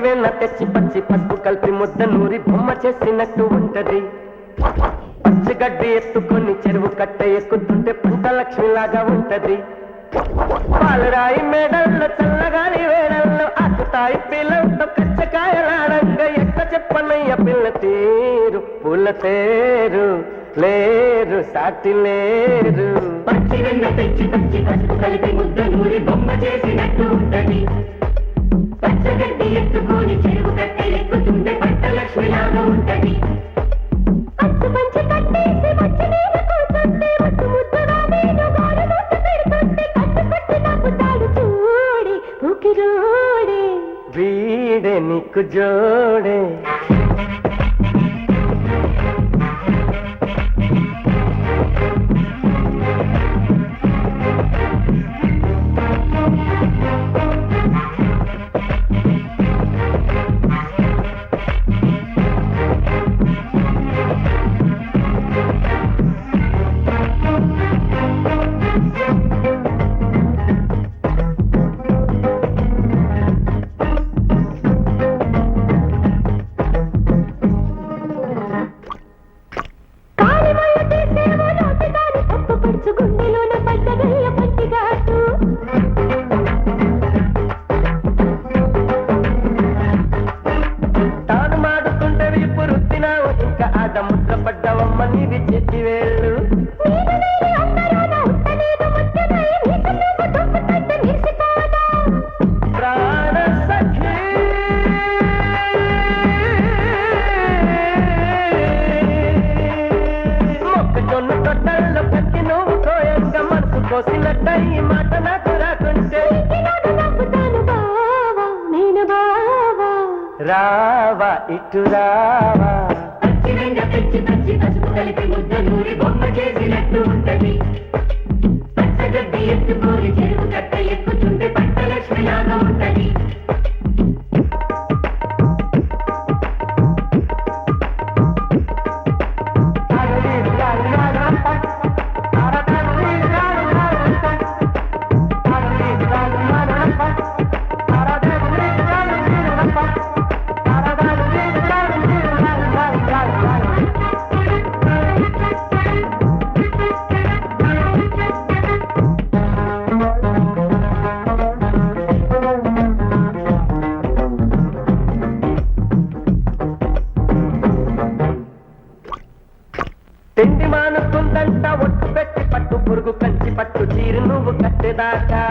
వెన్న తెచ్చి పచ్చి పసుపు కలిపి ముద్ద నూరి బొమ్మ చేసినట్టు ఉంటది. పచ్చిగడ్డి ఎత్తుకొని చెరువు కట్ట ఎక్కుతుంటే పంట లక్ష్మిలాగా ఉంటది. పాలరాయి మేడల్లో చల్లగాని వేడల్లో ఆకుతాయి పిల్లలతో కచ్చకాయలాడంగా ఎక్క చెప్పనయ్య పిల్ల తీరు పూల తేరు లేరు సాటి లేరు. పచ్చి వెన్న తెచ్చి పచ్చి పసుపు కలిపి ముద్ద నూరి బొమ్మ చేసినట్టు ఉంటది. పచ్చగడ్డి ఎత్తుకొని చెరువు కట్ట ఎక్కుతుంటే పంట లక్ష్మిలాగా ఉంటది. పచ్చి పంచి కట్టేసి వచ్చి మీద కూర్చుంటే ముద్దు ముద్దుగా నేను గోరు ముద్దు పెడుతుంటే కట్టు పట్టి నవ్వుతాడు చూడే ఊకిరోడే. వీడే నీకు జోడే. ముద్ర పడ్డవమ్మ నీవి చెట్టి వేళ్ళు. ప్రాణ సఖీ మొక్కజొన్న తొట్టల్లో పట్టి నువ్వు కోయంగా మనసు కోసినట్ట ఈ మాట నాకు రాకుంటే రావా ఇటు రావా. తెచ్చి పచ్చి పసుపు కలిపి ముద్ద నూరి బొమ్మ చేసినట్టు ఉంటది. పచ్చగడ్డి ఎత్తుకొని చెరువు కట్ట ఎక్కుతుంటే పంట లక్ష్మిలాగా ఉంటది. తిండి మానుకుందంట ఒట్టు పెట్టి పట్టు పురుగు కంచి పట్టు చీరు నువ్వు కట్టేదాకా.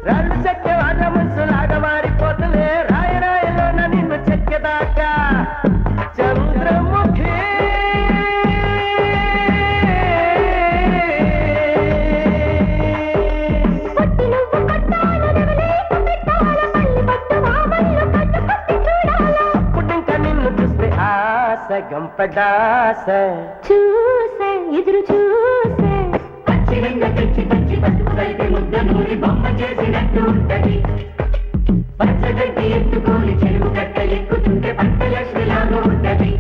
రాళ్ళు చెక్కే వాళ్ళ మనసులాగా మారిపోతులే రాయ రాయలోన నిన్ను చెక్కేదాకా. చంద్రముఖి గంపడాస చూసే ఎదురు చూసే. పచ్చి వెన్న తెచ్చి పచ్చి పసుపు కలిపి ముద్ద నూరి బొమ్మ చేసినట్టు ఉంటది. పచ్చగడ్డి ఎత్తుకొని చెరువు కట్ట ఎక్కుతుంటే పంట లక్ష్మిలాగా ఉంటది.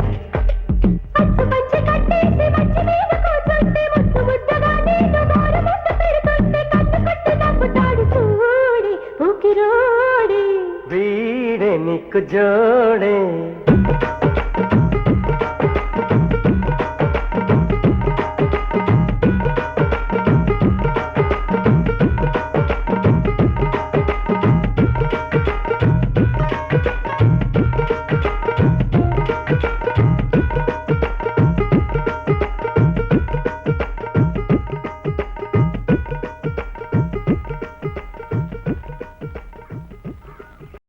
పచ్చి పచ్చి కట్టేసి వచ్చి మీద కూర్చుంటే ముద్దు ముద్దగా నేను గోరు ముద్దు పెడుతుంటే కట్టు కట్టు నవ్వుతాడు చూడే ఊకిరోడే. వీడే నీకు జోడే.